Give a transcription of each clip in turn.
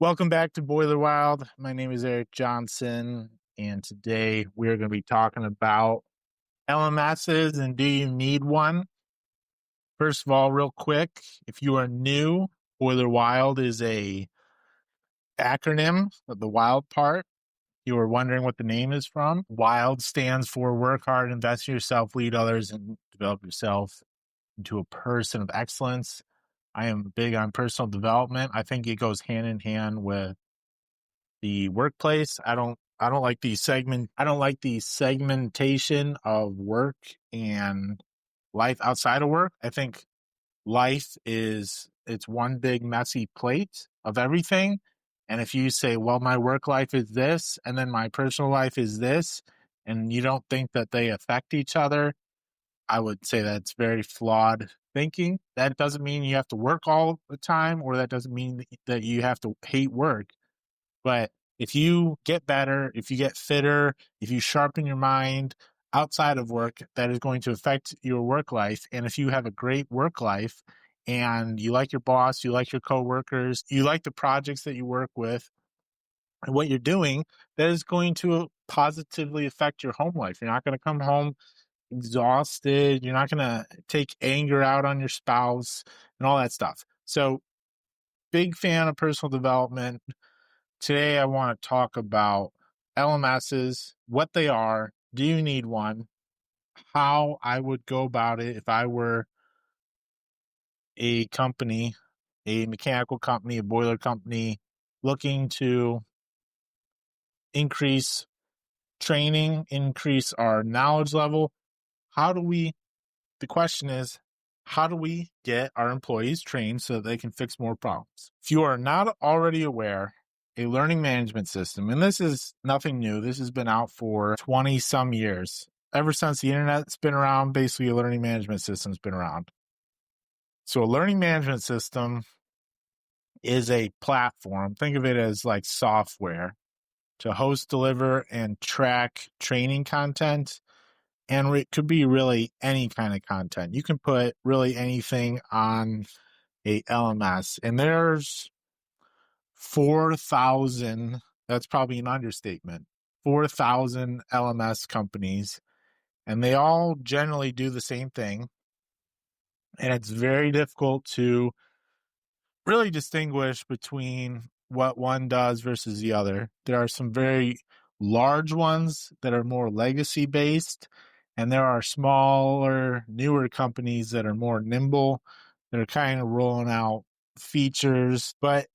Welcome back to Boiler Wild. My name is Eric Johnson, and today we're going to be talking about LMSs and do you need one? First of all, real quick, if you are new, Boiler Wild is a acronym of the wild part. You were wondering what the name is from. WILD stands for work hard, invest in yourself, lead others, and develop yourself into a person of excellence. I am big on personal development. I think it goes hand in hand with the workplace. I don't like the segmentation of work and life outside of work. I think it's one big messy plate of everything. And if you say, well, my work life is this, and then my personal life is this, and you don't think that they affect each other, I would say that's very flawed thinking. That doesn't mean you have to work all the time, or that doesn't mean that you have to hate work. But if you get better, if you get fitter, if you sharpen your mind outside of work, that is going to affect your work life. And if you have a great work life and you like your boss, you like your coworkers, you like the projects that you work with and what you're doing, that is going to positively affect your home life. You're not going to come home exhausted. You're not going to take anger out on your spouse and all that stuff. So, big fan of personal development. Today, I want to talk about LMSs, what they are, do you need one, how I would go about it if I were a company, a mechanical company, a boiler company, looking to increase training, increase our knowledge level. The question is, how do we get our employees trained so that they can fix more problems? If you are not already aware, a learning management system, and this is nothing new. This has been out for 20 some years. Ever since the internet's been around, basically a learning management system's been around. So a learning management system is a platform. Think of it as like software to host, deliver, and track training content. And it could be really any kind of content. You can put really anything on a LMS. And there's 4,000, that's probably an understatement, 4,000 LMS companies, and they all generally do the same thing. And it's very difficult to really distinguish between what one does versus the other. There are some very large ones that are more legacy based, and there are smaller, newer companies that are more nimble, that are kind of rolling out features. But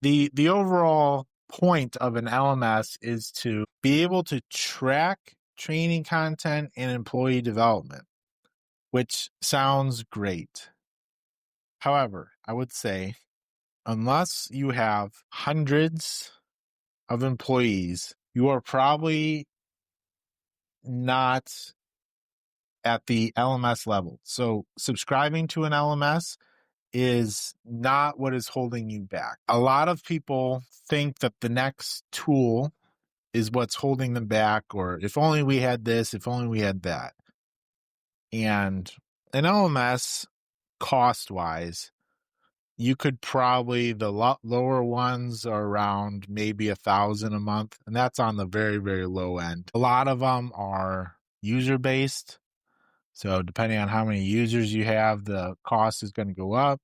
the overall point of an LMS is to be able to track training content and employee development, which sounds great. However, I would say, unless you have hundreds of employees, you are probably not at the LMS level. So subscribing to an LMS is not what is holding you back. A lot of people think that the next tool is what's holding them back, or if only we had this, if only we had that. And an LMS, cost wise, you could probably, the lower ones are around maybe $1,000 a month, and that's on the very, very low end. A lot of them are user based. So depending on how many users you have, the cost is going to go up.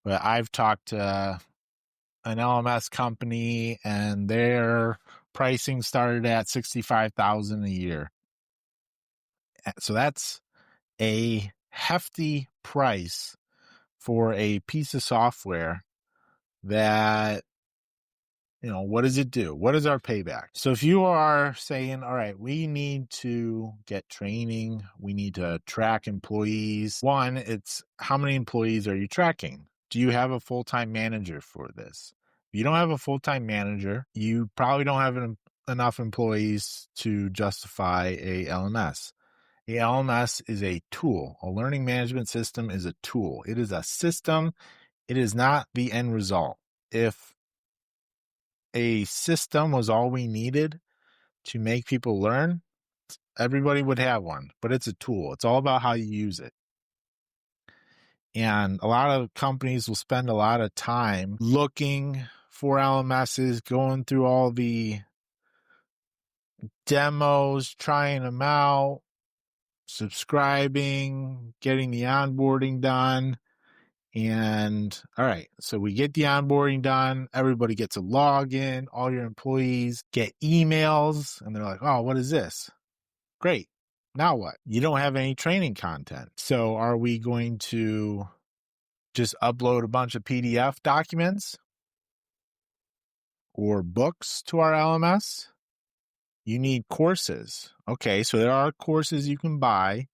But I've talked to an LMS company and their pricing started at $65,000 a year. So that's a hefty price for a piece of software that, what does it do? What is our payback? So if you are saying, all right, we need to get training, we need to track employees. One, it's how many employees are you tracking? Do you have a full-time manager for this? If you don't have a full-time manager, you probably don't have enough employees to justify a LMS. A LMS is a tool. A learning management system is a tool. It is a system. It is not the end result. If a system was all we needed to make people learn, everybody would have one, but it's a tool. It's all about how you use it. And a lot of companies will spend a lot of time looking for LMSs, going through all the demos, trying them out, subscribing, getting the onboarding done. And all right, so we get the onboarding done. Everybody gets a login. All your employees get emails, and they're like, oh, what is this? Great. Now what? You don't have any training content. So are we going to just upload a bunch of PDF documents or books to our LMS? You need courses. Okay, so there are courses you can buy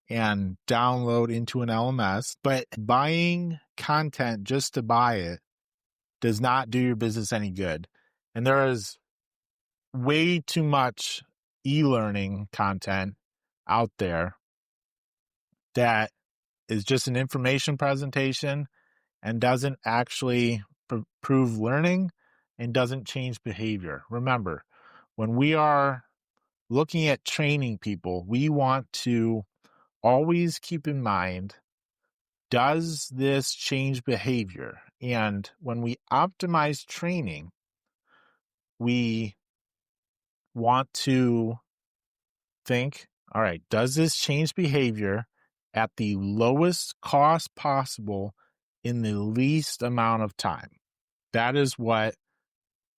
and download into an LMS, but buying content just to buy it does not do your business any good. And there is way too much e-learning content out there that is just an information presentation and doesn't actually prove learning and doesn't change behavior. Remember, when we are looking at training people, we want to always keep in mind, does this change behavior? And when we optimize training, we want to think, all right, does this change behavior at the lowest cost possible in the least amount of time? That is what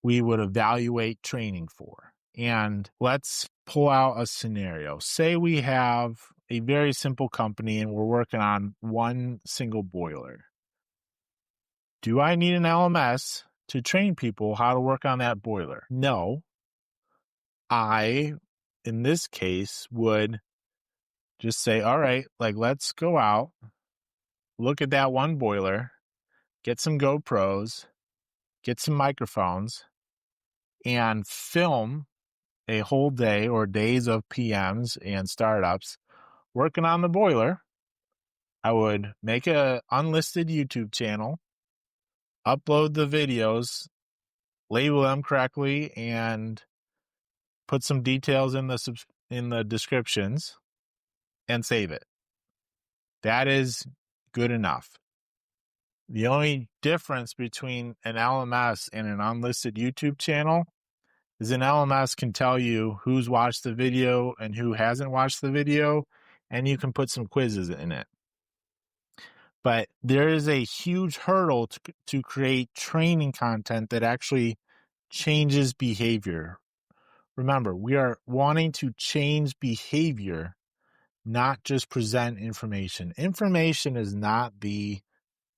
we would evaluate training for. And let's pull out a scenario. Say we have a very simple company and we're working on one single boiler. Do I need an LMS to train people how to work on that boiler? No. I, in this case, would just say, all right, like, let's go out, look at that one boiler, get some GoPros, get some microphones, and film a whole day or days of PMs and startups working on the boiler. I would make a unlisted YouTube channel, upload the videos, label them correctly, and put some details in the descriptions and save it. That is good enough. The only difference between an LMS and an unlisted YouTube channel is an LMS can tell you who's watched the video and who hasn't watched the video, and you can put some quizzes in it. But there is a huge hurdle to create training content that actually changes behavior. Remember, we are wanting to change behavior, not just present information. Information is not the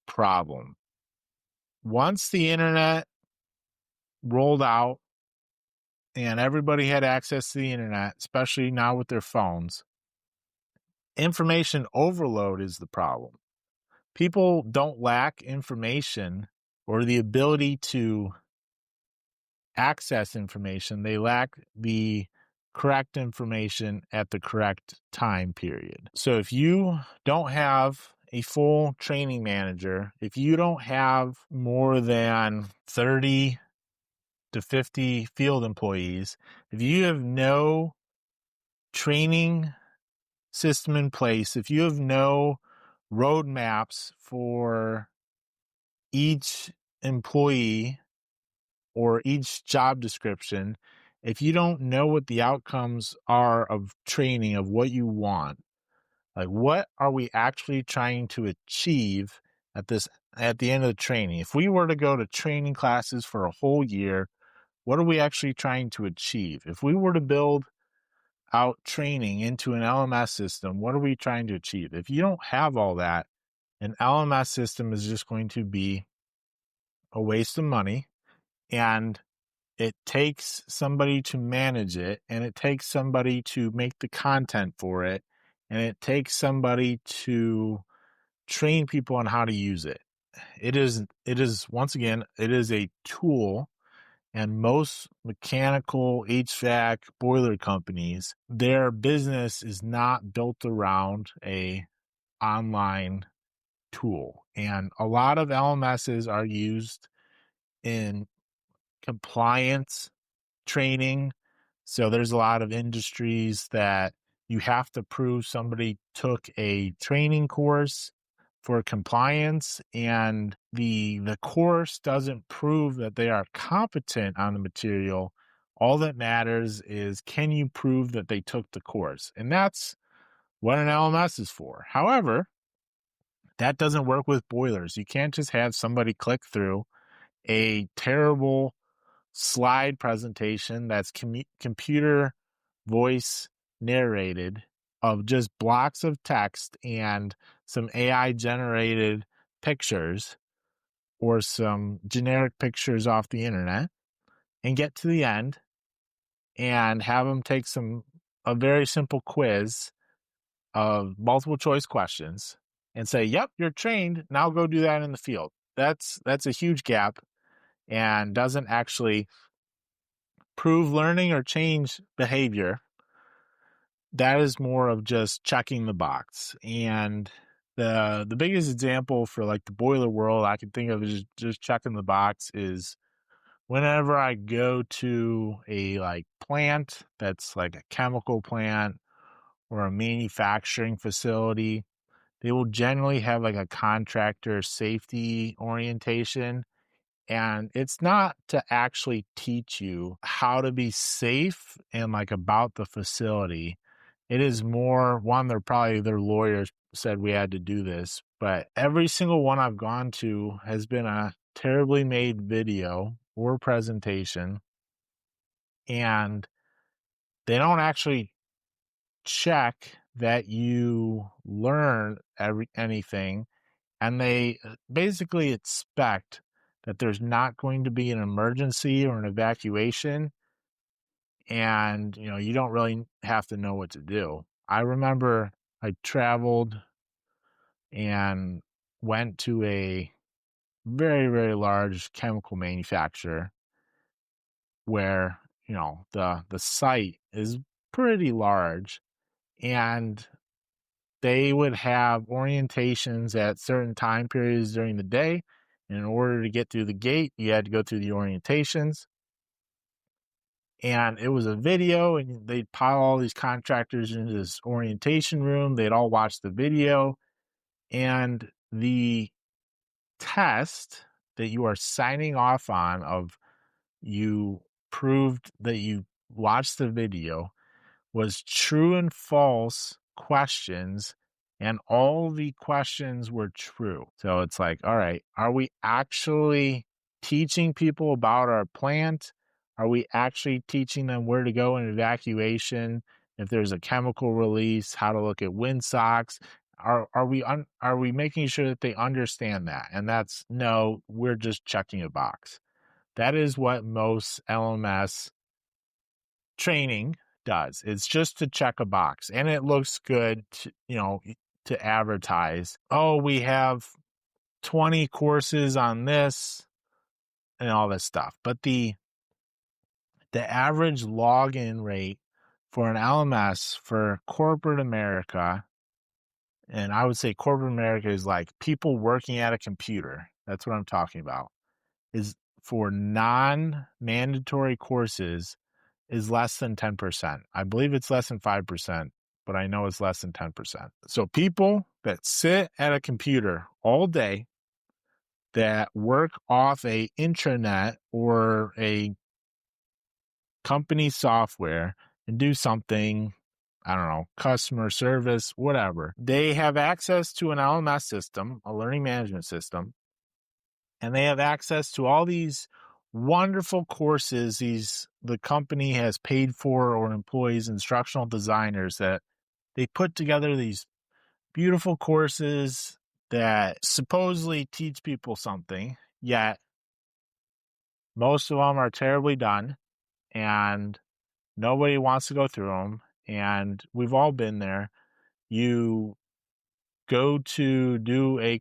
problem. Once the internet rolled out and everybody had access to the internet, especially now with their phones, information overload is the problem. People don't lack information or the ability to access information. They lack the correct information at the correct time period. So if you don't have a full training manager, if you don't have more than 30 to 50 field employees, if you have no training system in place, if you have no roadmaps for each employee or each job description, if you don't know what the outcomes are of training, of what you want, like what are we actually trying to achieve at the end of the training? If we were to go to training classes for a whole year, what are we actually trying to achieve? If we were to build out training into an LMS system, what are we trying to achieve? If you don't have all that, an LMS system is just going to be a waste of money, and it takes somebody to manage it, and it takes somebody to make the content for it, and it takes somebody to train people on how to use it. It is once again, it is a tool. And most mechanical HVAC boiler companies, their business is not built around a online tool. And a lot of LMSs are used in compliance training. So there's a lot of industries that you have to prove somebody took a training course for compliance, and the course doesn't prove that they are competent on the material. All that matters is, can you prove that they took the course? And that's what an LMS is for. However, that doesn't work with boilers. You can't just have somebody click through a terrible slide presentation that's computer voice narrated of just blocks of text and some AI generated pictures or some generic pictures off the internet, and get to the end and have them take a very simple quiz of multiple choice questions and say, "Yep, you're trained. Now go do that in the field." That's a huge gap and doesn't actually prove learning or change behavior. That is more of just checking the box. And the biggest example for like the boiler world I can think of is just checking the box is whenever I go to a like plant that's like a chemical plant or a manufacturing facility, they will generally have like a contractor safety orientation. And it's not to actually teach you how to be safe and like about the facility. It is more one, their lawyers said we had to do this, but every single one I've gone to has been a terribly made video or presentation, and they don't actually check that you learn anything, and they basically expect that there's not going to be an emergency or an evacuation, and you don't really have to know what to do. I remember I traveled and went to a very, very large chemical manufacturer where the site is pretty large, and they would have orientations at certain time periods during the day. And in order to get through the gate, you had to go through the orientations. And it was a video, and they'd pile all these contractors into this orientation room. They'd all watch the video. And the test that you are signing off on of you proved that you watched the video was true and false questions, and all the questions were true. So it's like, all right, are we actually teaching people about our plant? Are we actually teaching them where to go in evacuation? If there's a chemical release, how to look at windsocks? Are we making sure that they understand that? And that's no, we're just checking a box. That is what most LMS training does. It's just to check a box, and it looks good to advertise. Oh, we have 20 courses on this and all this stuff. But the average login rate for an LMS for corporate America, and I would say corporate America is like people working at a computer. That's what I'm talking about. Is for non-mandatory courses is less than 10%. I believe it's less than 5%, but I know it's less than 10%. So people that sit at a computer all day, that work off a intranet or a company software and do something, I don't know, customer service, whatever, they have access to an LMS system, a learning management system, and they have access to all these wonderful courses the company has paid for or employs instructional designers that they put together these beautiful courses that supposedly teach people something, yet most of them are terribly done and nobody wants to go through them. And we've all been there. You go to do a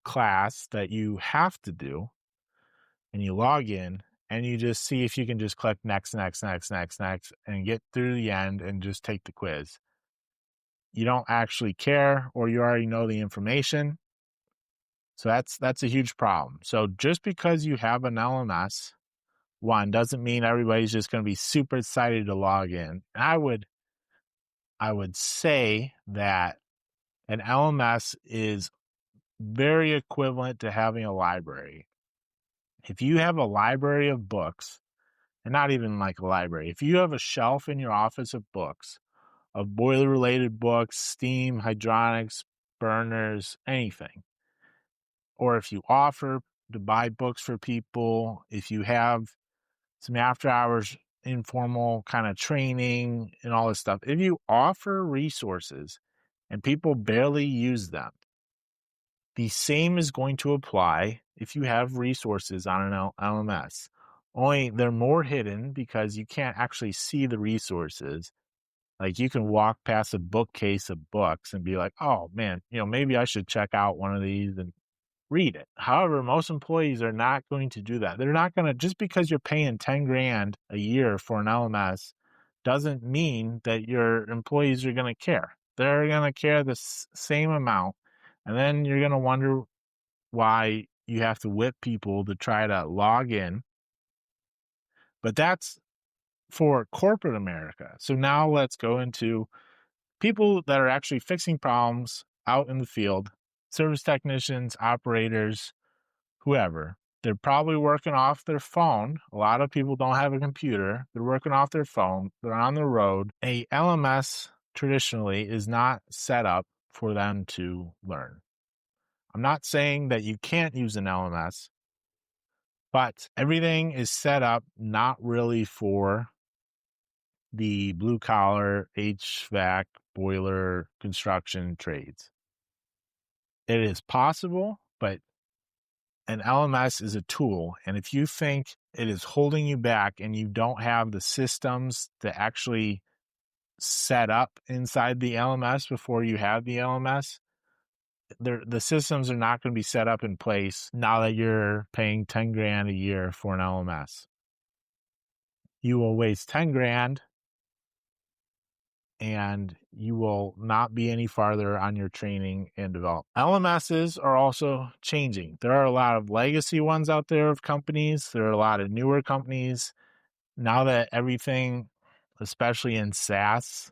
class that you have to do, and you log in and you just see if you can just click next, next, next, next, next, and get through the end and just take the quiz. You don't actually care, or you already know the information. So that's a huge problem. So just because you have an LMS, one, doesn't mean everybody's just going to be super excited to log in. I would say that an LMS is very equivalent to having a library. If you have a library of books, and not even like a library, if you have a shelf in your office of books, of boiler-related books, steam, hydronics, burners, anything, or if you offer to buy books for people, if you have some after-hours informal kind of training and all this stuff, if you offer resources and people barely use them, the same is going to apply if you have resources on an LMS. Only they're more hidden because you can't actually see the resources. Like you can walk past a bookcase of books and be like, oh man, maybe I should check out one of these and read it. However, most employees are not going to do that. They're not going to, just because you're paying 10 grand a year for an LMS doesn't mean that your employees are going to care. They're going to care the same amount. And then you're going to wonder why you have to whip people to try to log in. But that's for corporate America. So now let's go into people that are actually fixing problems out in the field, service technicians, operators, whoever. They're probably working off their phone. A lot of people don't have a computer. They're working off their phone. They're on the road. A LMS traditionally is not set up for them to learn. I'm not saying that you can't use an LMS, but everything is set up not really for the blue collar, HVAC, boiler, construction trades. It is possible, but an LMS is a tool. And if you think it is holding you back and you don't have the systems to actually set up inside the LMS before you have the LMS, the systems are not going to be set up in place now that you're paying 10 grand a year for an LMS. You will waste 10 grand and you will not be any farther on your training and development. LMSs are also changing. There are a lot of legacy ones out there of companies. There are a lot of newer companies. Now that everything, especially in SaaS,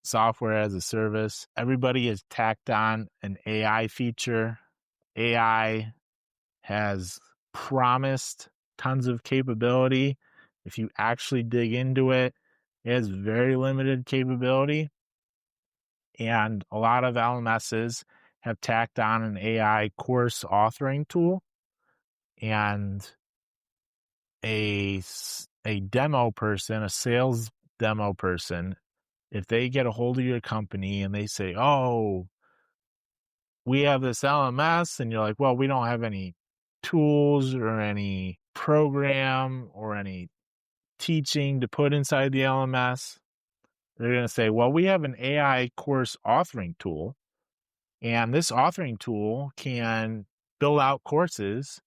software as a service, everybody has tacked on an AI feature. AI has promised tons of capability. If you actually dig into it, it has very limited capability. And a lot of LMSs have tacked on an AI course authoring tool. And a demo person, a sales demo person, if they get a hold of your company and they say, oh, we have this LMS, and you're like, well, we don't have any tools or any program or any teaching to put inside the LMS, they're going to say, well, we have an AI course authoring tool, and this authoring tool can build out courses,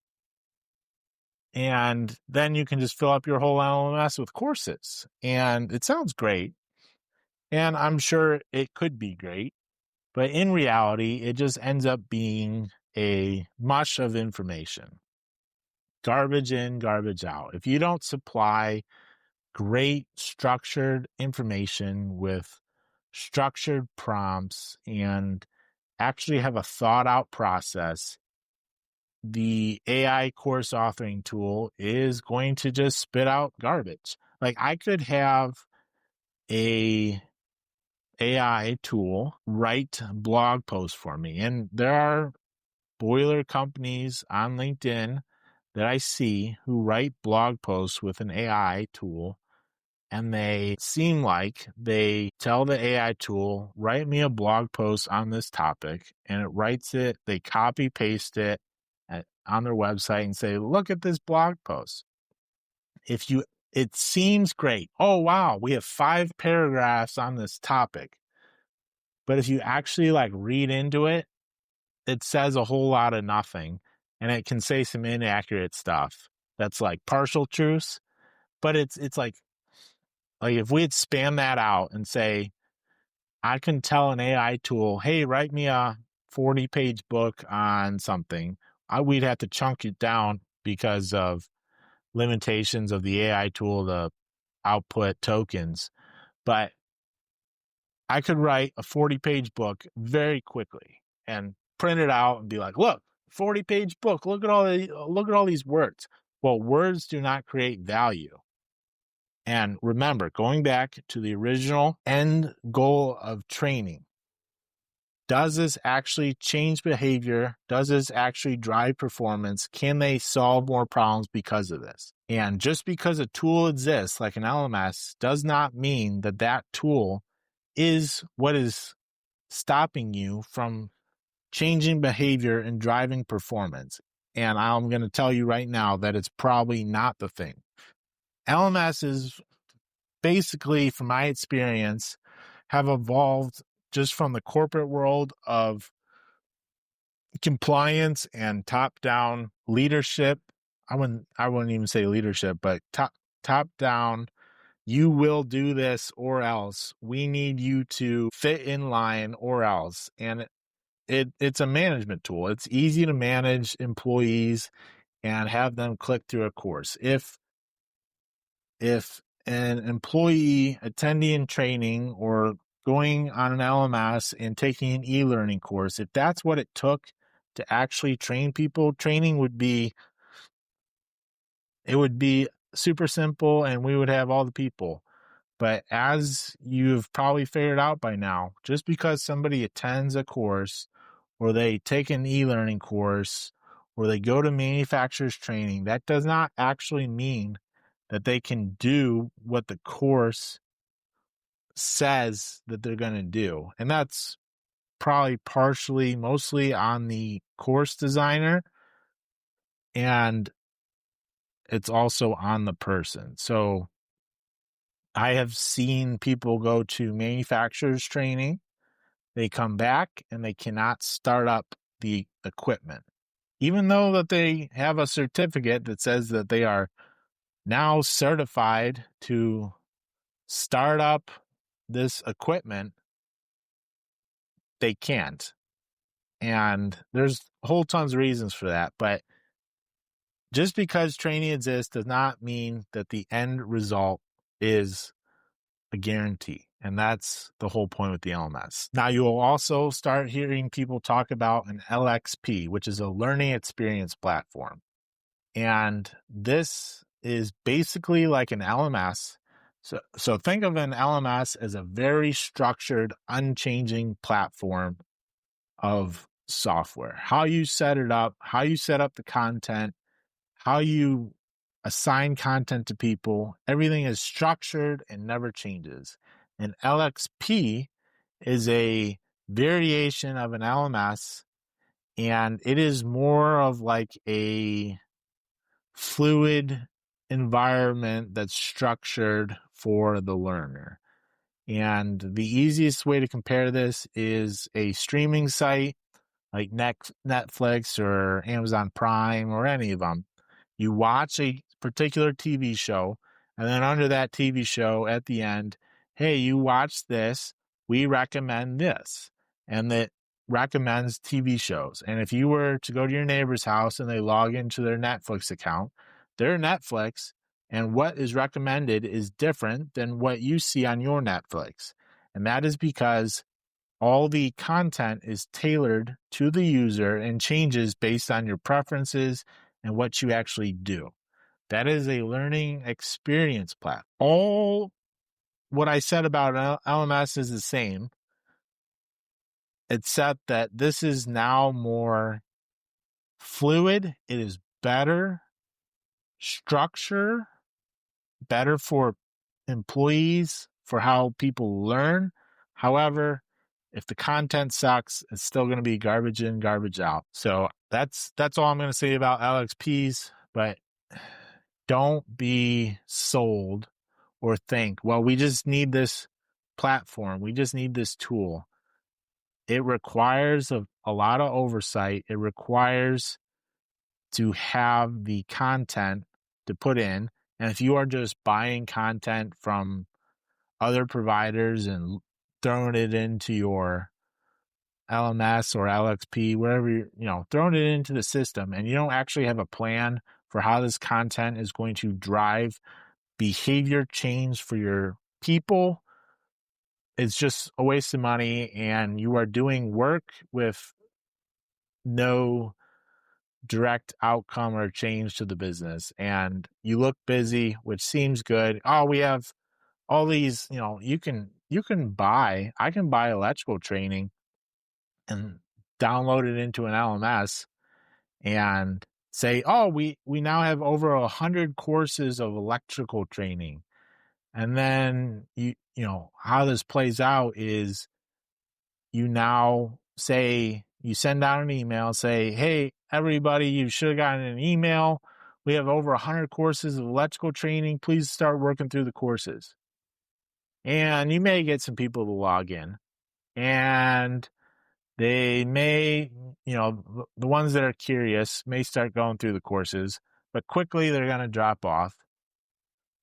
and then you can just fill up your whole LMS with courses. And it sounds great, and I'm sure it could be great, but in reality, it just ends up being a mush of information. Garbage in, garbage out. If you don't supply great structured information with structured prompts and actually have a thought out process, the AI course authoring tool is going to just spit out garbage. Like I could have a AI tool write blog posts for me. And there are boiler companies on LinkedIn that I see who write blog posts with an AI tool. And they seem like they tell the AI tool, write me a blog post on this topic. And it writes it, they copy paste it on their website and say, look at this blog post. It seems great. Oh, wow, we have 5 paragraphs on this topic. But if you actually read into it, it says a whole lot of nothing. And it can say some inaccurate stuff that's partial truths. But it's like if we had spanned that out and say, I can tell an AI tool, hey, write me a 40-page book on something, we'd have to chunk it down because of limitations of the AI tool to output tokens. But I could write a 40-page book very quickly. And print it out and be like, look, 40-page book. Look at all these words. Well, words do not create value. And remember, going back to the original end goal of training, does this actually change behavior? Does this actually drive performance? Can they solve more problems because of this? And just because a tool exists, like an LMS, does not mean that that tool is what is stopping you from changing behavior and driving performance. And I'm going to tell you right now that it's probably not the thing. LMS is basically, from my experience, have evolved just from the corporate world of compliance and top-down leadership. I wouldn't even say leadership, but top-down. You will do this or else. We need you to fit in line or else. And it's a management tool. It's easy to manage employees and have them click through a course. If an employee attending training or going on an LMS and taking an e-learning course, if that's what it took to actually train people, training would be super simple and we would have all the people. But as you've probably figured out by now, just because somebody attends a course or they take an e-learning course or they go to manufacturer's training, that does not actually mean that they can do what the course says that they're going to do. And that's probably mostly on the course designer, and it's also on the person. So I have seen people go to manufacturer's training, they come back and they cannot start up the equipment, even though that they have a certificate that says that they are now certified to start up this equipment. They can't. And there's whole tons of reasons for that. But just because training exists does not mean that the end result is a guarantee. And that's the whole point with the LMS. Now, you will also start hearing people talk about an LXP, which is a learning experience platform. And this is basically like an LMS. So think of an LMS as a very structured, unchanging platform of software. How you set it up, how you set up the content, how you assign content to people, everything is structured and never changes. And LXP is a variation of an LMS, and it is more of like a fluid environment that's structured for the learner. And the easiest way to compare this is a streaming site like Netflix or Amazon Prime or any of them. You watch a particular TV show, and then under that TV show at the end, hey, you watch this, we recommend this. And that recommends TV shows. And if you were to go to your neighbor's house and they log into their Netflix account, their Netflix and what is recommended is different than what you see on your Netflix. And that is because all the content is tailored to the user and changes based on your preferences and what you actually do. That is a learning experience platform. All what I said about LMS is the same, except that this is now more fluid. It is better structure, better for employees, for how people learn. However, if the content sucks, it's still going to be garbage in, garbage out. So that's all I'm going to say about LXPs, but don't be sold or think, well, we just need this platform. We just need this tool. It requires a lot of oversight. It requires to have the content to put in. And if you are just buying content from other providers and throwing it into your LMS or LXP, wherever throwing it into the system, and you don't actually have a plan for how this content is going to drive behavior change for your people, it's just a waste of money, and you are doing work with no direct outcome or change to the business. And you look busy, which seems good. Oh, we have all these, I can buy electrical training and download it into an LMS and say, oh, we now have over 100 courses of electrical training. And then how this plays out is you now say, you send out an email, say, hey, everybody, you should have gotten an email. We have over 100 courses of electrical training. Please start working through the courses. And you may get some people to log in, and they may, the ones that are curious may start going through the courses, but quickly they're going to drop off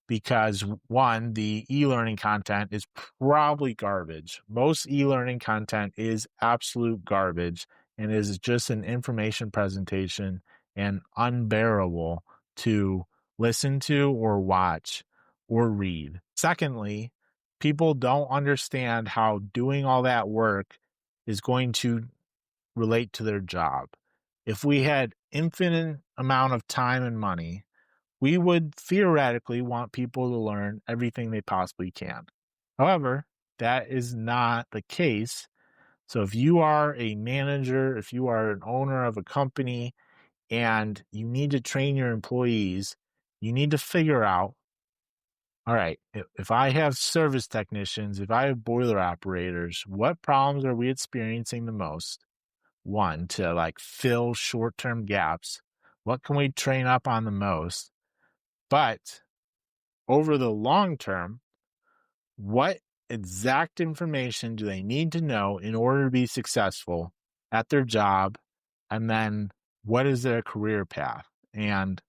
because, one, the e-learning content is probably garbage. Most e-learning content is absolute garbage and is just an information presentation and unbearable to listen to or watch or read. Secondly, people don't understand how doing all that work is going to relate to their job. If we had infinite amount of time and money, we would theoretically want people to learn everything they possibly can. However, that is not the case. So if you are a manager, if you are an owner of a company, and you need to train your employees, you need to figure out, all right, if I have service technicians, if I have boiler operators, what problems are we experiencing the most? One, to fill short-term gaps. What can we train up on the most? But over the long term, what exact information do they need to know in order to be successful at their job? And then what is their career path? And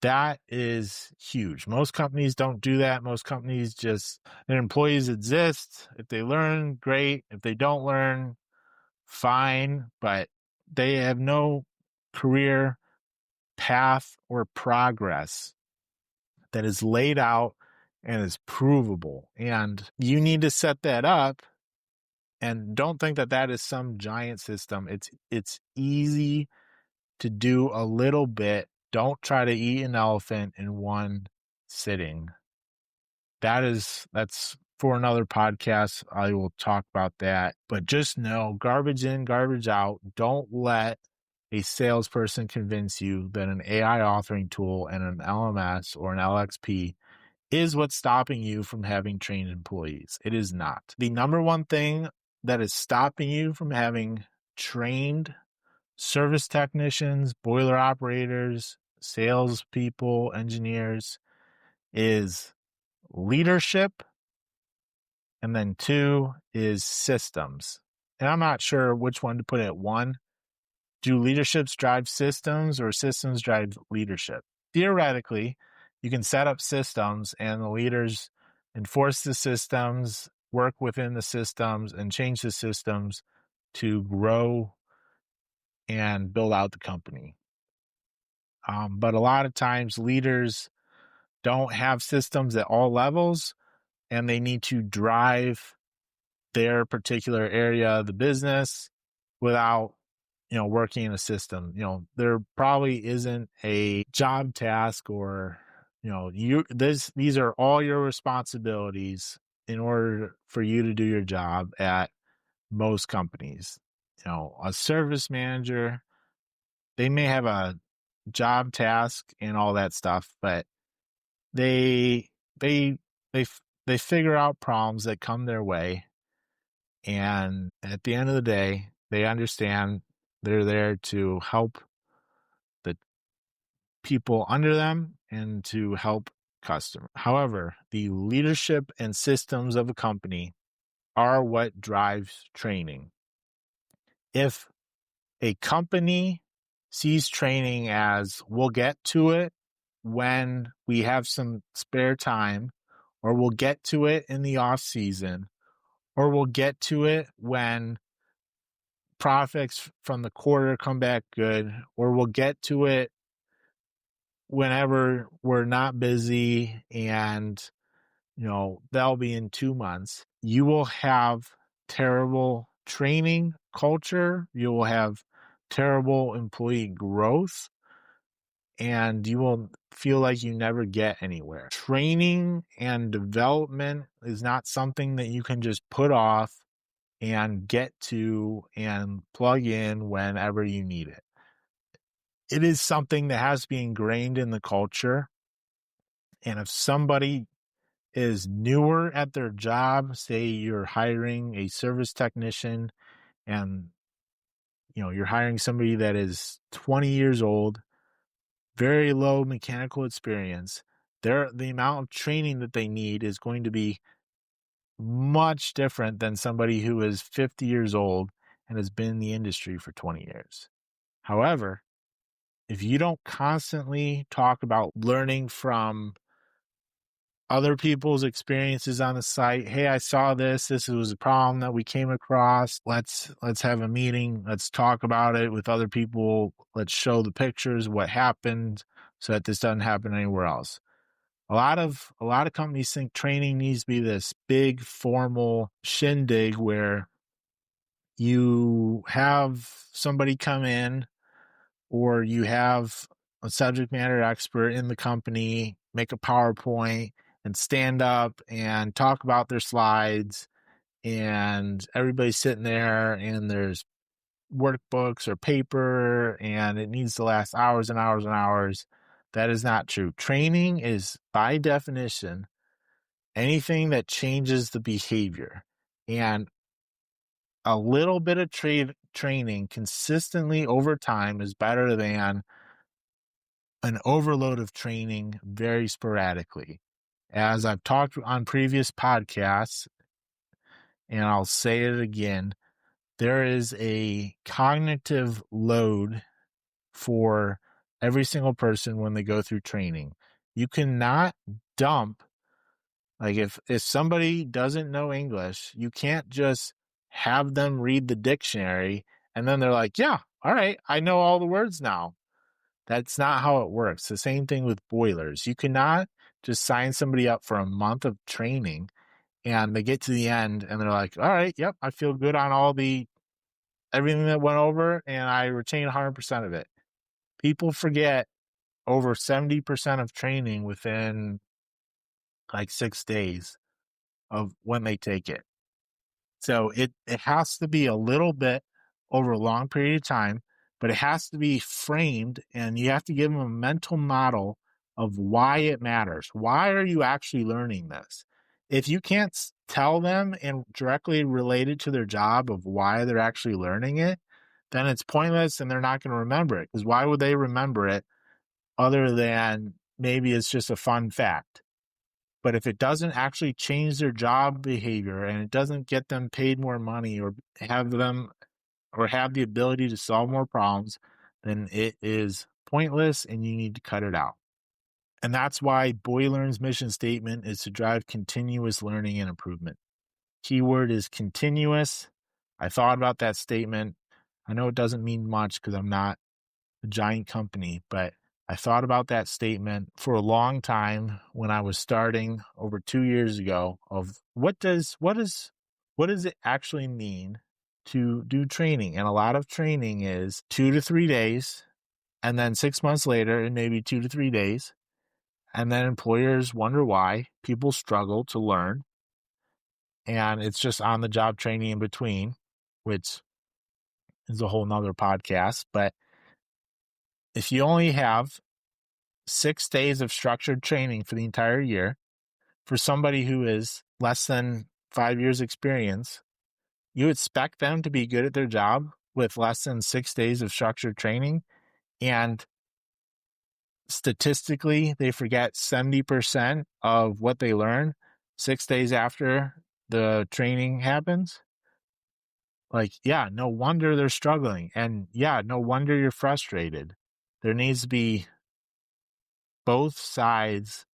that is huge. Most companies don't do that. Most companies their employees exist. If they learn, great. If they don't learn, fine. But they have no career path or progress that is laid out and is provable. And you need to set that up, and don't think that that is some giant system. It's easy to do a little bit. Don't try to eat an elephant in one sitting. That's for another podcast. I will talk about that. But just know, garbage in, garbage out. Don't let a salesperson convince you that an AI authoring tool and an LMS or an LXP is what's stopping you from having trained employees. It is not. The number one thing that is stopping you from having trained service technicians, boiler operators, salespeople, engineers is leadership. And then two is systems. And I'm not sure which one to put at one. Do leaderships drive systems or systems drive leadership? Theoretically, you can set up systems and the leaders enforce the systems, work within the systems, and change the systems to grow and build out the company. But a lot of times leaders don't have systems at all levels, and they need to drive their particular area of the business without working in a system. There probably isn't a job task or these are all your responsibilities in order for you to do your job at most companies. A service manager, they may have a job task and all that stuff, but they they they they figure out problems that come their way, and at the end of the day, they understand they're there to help the people under them and to help customers. However, the leadership and systems of a company are what drives training. If a company sees training as we'll get to it when we have some spare time, or we'll get to it in the off season, or we'll get to it when profits from the quarter come back good, or we'll get to it whenever we're not busy and that'll be in 2 months, you will have terrible training culture. You will have terrible employee growth, and you will feel like you never get anywhere. Training and development is not something that you can just put off and get to and plug in whenever you need it. It is something that has to be ingrained in the culture. And if somebody is newer at their job, say you're hiring a service technician and you're hiring somebody that is 20 years old, very low mechanical experience, the amount of training that they need is going to be much different than somebody who is 50 years old and has been in the industry for 20 years. However, if you don't constantly talk about learning from other people's experiences on the site, hey, I saw this was a problem that we came across, let's have a meeting, let's talk about it with other people, let's show the pictures, what happened, so that this doesn't happen anywhere else. A lot of companies think training needs to be this big formal shindig where you have somebody come in, or you have a subject matter expert in the company make a PowerPoint and stand up and talk about their slides, and everybody's sitting there and there's workbooks or paper and it needs to last hours and hours and hours. That is not true. Training is, by definition, anything that changes the behavior. And a little bit of training consistently over time is better than an overload of training very sporadically. As I've talked on previous podcasts, and I'll say it again, there is a cognitive load for every single person when they go through training. You cannot dump, like if somebody doesn't know English, you can't just have them read the dictionary and then they're like, yeah, all right, I know all the words now. That's not how it works. The same thing with boilers. You cannot just sign somebody up for a month of training and they get to the end and they're like, all right, yep, I feel good on everything that went over and I retain 100% of it. People forget over 70% of training within like 6 days of when they take it. So it has to be a little bit over a long period of time, but it has to be framed and you have to give them a mental model of why it matters. Why are you actually learning this? If you can't tell them and directly relate it to their job of why they're actually learning it, then it's pointless and they're not going to remember it. Because why would they remember it other than maybe it's just a fun fact? But if it doesn't actually change their job behavior and it doesn't get them paid more money or have the ability to solve more problems, then it is pointless and you need to cut it out. And that's why Boiler's mission statement is to drive continuous learning and improvement. Keyword is continuous. I thought about that statement. I know it doesn't mean much because I'm not a giant company, but I thought about that statement for a long time when I was starting over 2 years ago of what does it actually mean to do training? And a lot of training is 2 to 3 days, and then 6 months later, and maybe 2 to 3 days. And then employers wonder why people struggle to learn. And it's just on the job training in between, which is a whole nother podcast. But if you only have 6 days of structured training for the entire year for somebody who is less than 5 years experience, you expect them to be good at their job with less than 6 days of structured training. And statistically, they forget 70% of what they learn 6 days after the training happens. Like, yeah, no wonder they're struggling. And yeah, no wonder you're frustrated. There needs to be both sides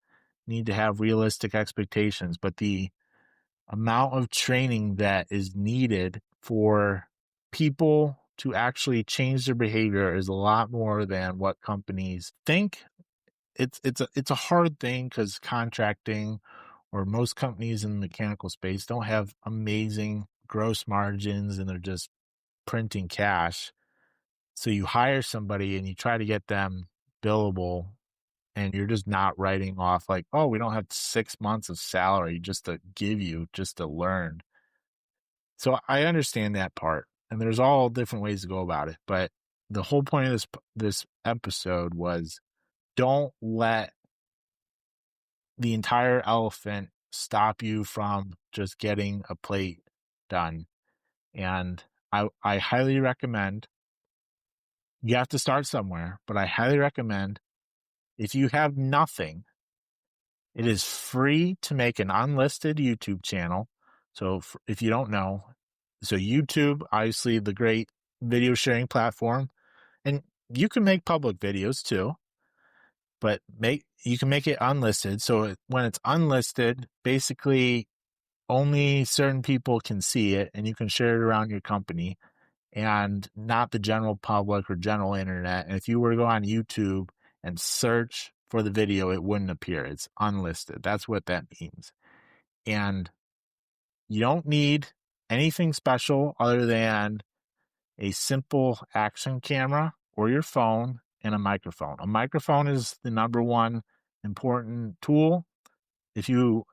need to have realistic expectations, but the amount of training that is needed for people to actually change their behavior is a lot more than what companies think. It's a hard thing because contracting or most companies in the mechanical space don't have amazing gross margins and they're just printing cash. So you hire somebody and you try to get them billable, and you're just not writing off like, oh, we don't have 6 months of salary just to give you, just to learn. So I understand that part, and there's all different ways to go about it. But the whole point of this episode was, don't let the entire elephant stop you from just getting a plate done. And I highly recommend, you have to start somewhere, but I highly recommend, if you have nothing, it is free to make an unlisted YouTube channel. So if you don't know, so YouTube, obviously the great video sharing platform, and you can make public videos too, but you can make it unlisted. So when it's unlisted, basically only certain people can see it, and you can share it around your company and not the general public or general internet. And if you were to go on YouTube and search for the video, it wouldn't appear. It's unlisted. That's what that means. And you don't need anything special other than a simple action camera or your phone and a microphone. A microphone is the number one important tool. If you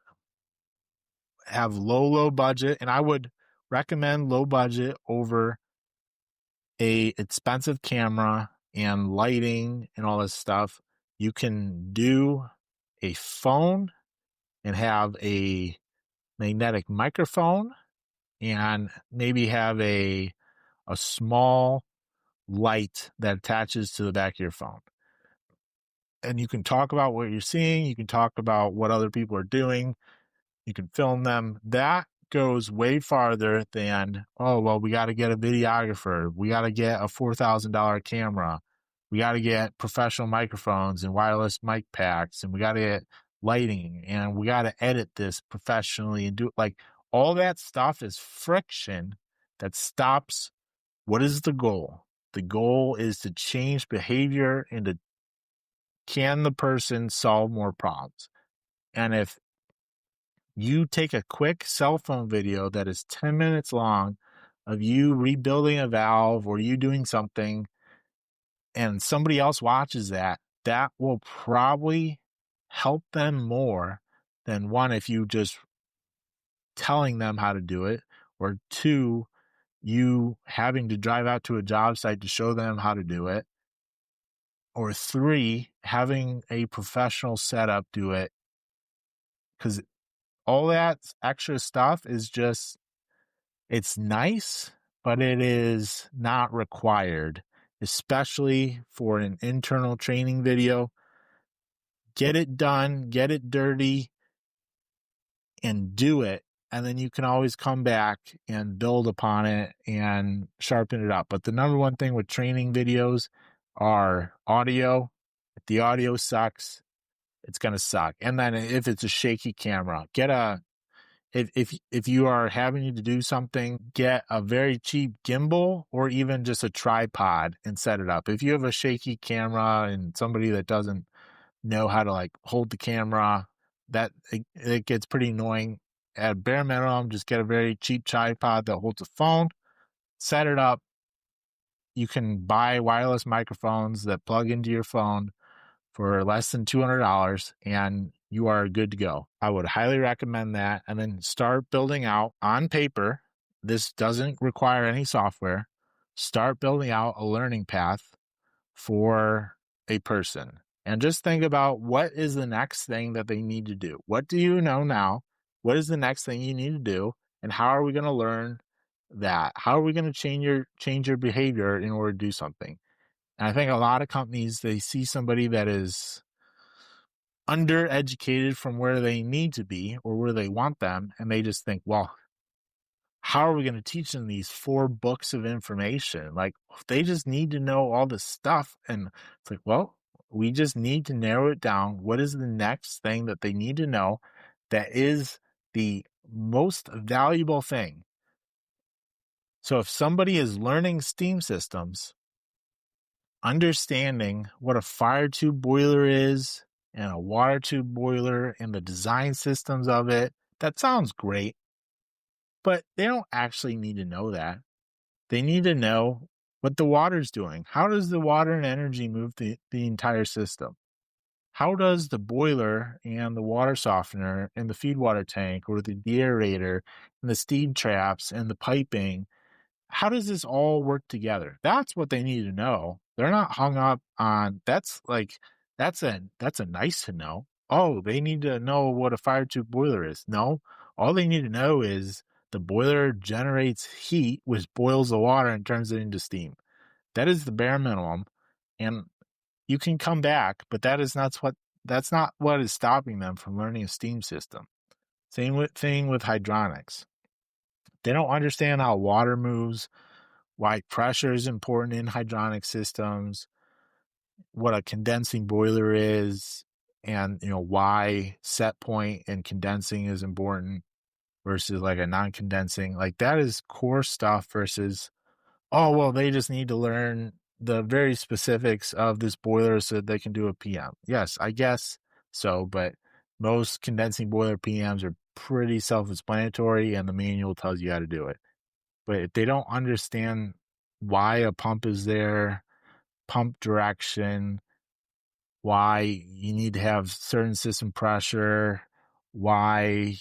have low budget, and I would recommend low budget over a expensive camera and lighting and all this stuff, you can do a phone and have a magnetic microphone and maybe have a small light that attaches to the back of your phone. And you can talk about what you're seeing. You can talk about what other people are doing. You can film them. That goes way farther than, oh, well, we got to get a videographer. We got to get a $4,000 camera. We got to get professional microphones and wireless mic packs. And we got to get lighting. And we got to edit this professionally and do it. Like, all that stuff is friction that stops. What is the goal? The goal is to change behavior and to, can the person solve more problems? And if you take a quick cell phone video that is 10 minutes long of you rebuilding a valve or you doing something, and somebody else watches that, that will probably help them more than one, if you just telling them how to do it, or two, you having to drive out to a job site to show them how to do it, or three, having a professional setup do it. Because all that extra stuff is just, it's nice, but it is not required, especially for an internal training video. Get it done, get it dirty, and do it. And then you can always come back and build upon it and sharpen it up. But the number one thing with training videos are audio. If the audio sucks, it's going to suck. And then if it's a shaky camera, if you are having to do something, get a very cheap gimbal or even just a tripod and set it up. If you have a shaky camera and somebody that doesn't know how to like hold the camera, that it gets pretty annoying. At bare minimum, just get a very cheap tripod that holds a phone, set it up. You can buy wireless microphones that plug into your phone for less than $200, and you are good to go. I would highly recommend that. And then start building out on paper. This doesn't require any software. Start building out a learning path for a person. And just think about, what is the next thing that they need to do? What do you know now? What is the next thing you need to do? And how are we going to learn that? How are we going to change your behavior in order to do something? And I think a lot of companies, they see somebody that is undereducated from where they need to be or where they want them, and they just think, well, how are we going to teach them these 4 books of information? Like, they just need to know all this stuff. And it's like, well, we just need to narrow it down. What is the next thing that they need to know that is the most valuable thing? So if somebody is learning steam systems, understanding what a fire tube boiler is and a water tube boiler and the design systems of it, that sounds great, but they don't actually need to know that. They need to know what the water's doing. How does the water and energy move the entire system? How does the boiler and the water softener and the feed water tank or the deaerator and the steam traps and the piping, how does this all work together? That's what they need to know. They're not hung up on that's a nice to know. Oh, they need to know what a fire tube boiler is. No, all they need to know is the boiler generates heat, which boils the water and turns it into steam. That is the bare minimum. And you can come back, but that's not what is stopping them from learning a steam system. Thing with hydronics. They don't understand how water moves, why pressure is important in hydronic systems, what a condensing boiler is, and why set point and condensing is important versus like a non-condensing. Like that is core stuff versus, oh well, they just need to learn the very specifics of this boiler so that they can do a PM. Yes, I guess so, but most condensing boiler PMs are pretty self-explanatory and the manual tells you how to do it. But if they don't understand why a pump is there, pump direction, why you need to have certain system pressure, why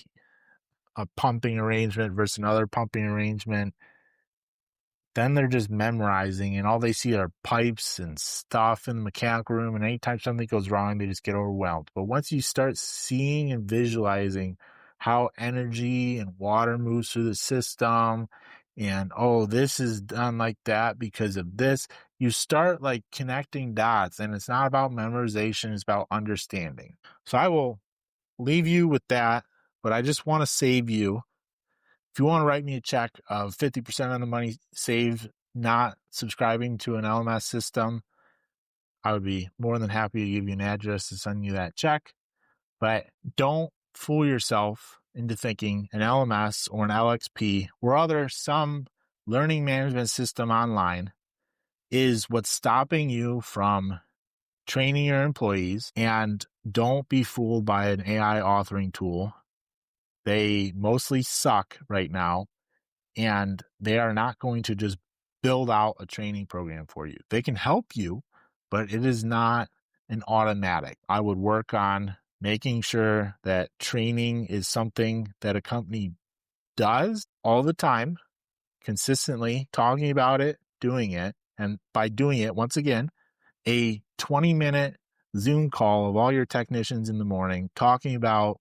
a pumping arrangement versus another pumping arrangement, then they're just memorizing and all they see are pipes and stuff in the mechanical room. And anytime something goes wrong, they just get overwhelmed. But once you start seeing and visualizing how energy and water moves through the system and, oh, this is done like that because of this, you start like connecting dots. And it's not about memorization, it's about understanding. So I will leave you with that, but I just want to save you. If you want to write me a check of 50% of the money saved not subscribing to an LMS system, I would be more than happy to give you an address to send you that check. But don't fool yourself into thinking an LMS or an LXP or some learning management system online is what's stopping you from training your employees. And don't be fooled by an AI authoring tool. They mostly suck right now. And they are not going to just build out a training program for you. They can help you, but it is not an automatic. I would work on making sure that training is something that a company does all the time, consistently, talking about it, doing it. And by doing it, once again, a 20-minute Zoom call of all your technicians in the morning talking about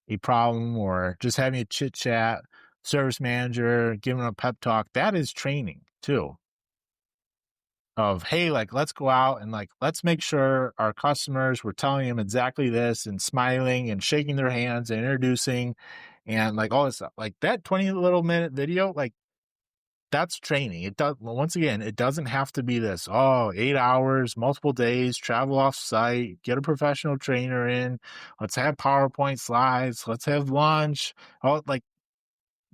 a problem or just having a chit chat, service manager giving a pep talk, that is training too. Of, hey, like, let's go out and like, let's make sure our customers, we're telling them exactly this and smiling and shaking their hands and introducing and like all this stuff. Like that 20 little minute video, like that's training. It does, once again, it doesn't have to be this, 8 hours, multiple days, travel off site, get a professional trainer in, let's have PowerPoint slides, let's have lunch. Oh, like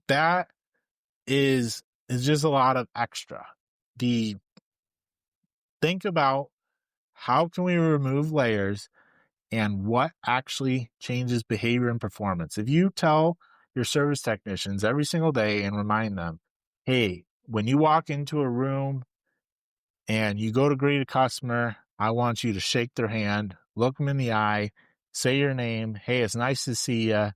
that is just a lot of extra. Think about how can we remove layers and what actually changes behavior and performance. If you tell your service technicians every single day and remind them, hey, when you walk into a room and you go to greet a customer, I want you to shake their hand, look them in the eye, say your name. Hey, it's nice to see you.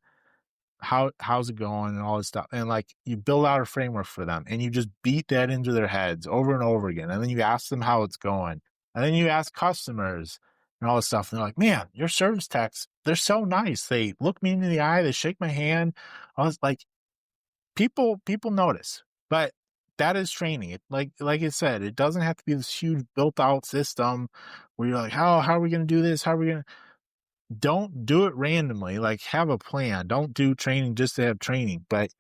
How's it going and all this stuff. And like you build out a framework for them and you just beat that into their heads over and over again. And then you ask them how it's going. And then you ask customers and all this stuff. And they're like, man, your service techs, they're so nice. They look me into the eye, they shake my hand. I was like, people notice. But that is training. Like I said, it doesn't have to be this huge built out system where you're like, how are we going to do this? How are we going to don't do it randomly. Like have a plan. Don't do training just to have training, but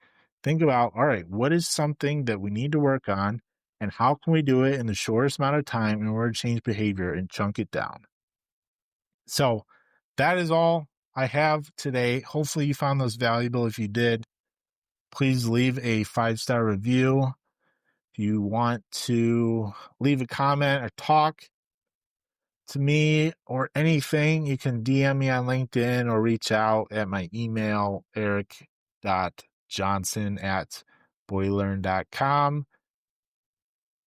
think about, all right, what is something that we need to work on and how can we do it in the shortest amount of time in order to change behavior and chunk it down? So that is all I have today. Hopefully you found those valuable. If you did, please leave a 5-star review. If you want to leave a comment or talk to me or anything, you can DM me on LinkedIn or reach out at my email, eric.johnson@boylearn.com.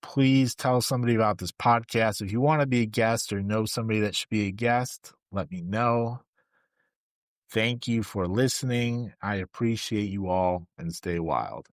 Please tell somebody about this podcast. If you want to be a guest or know somebody that should be a guest, let me know. Thank you for listening. I appreciate you all, and stay wild.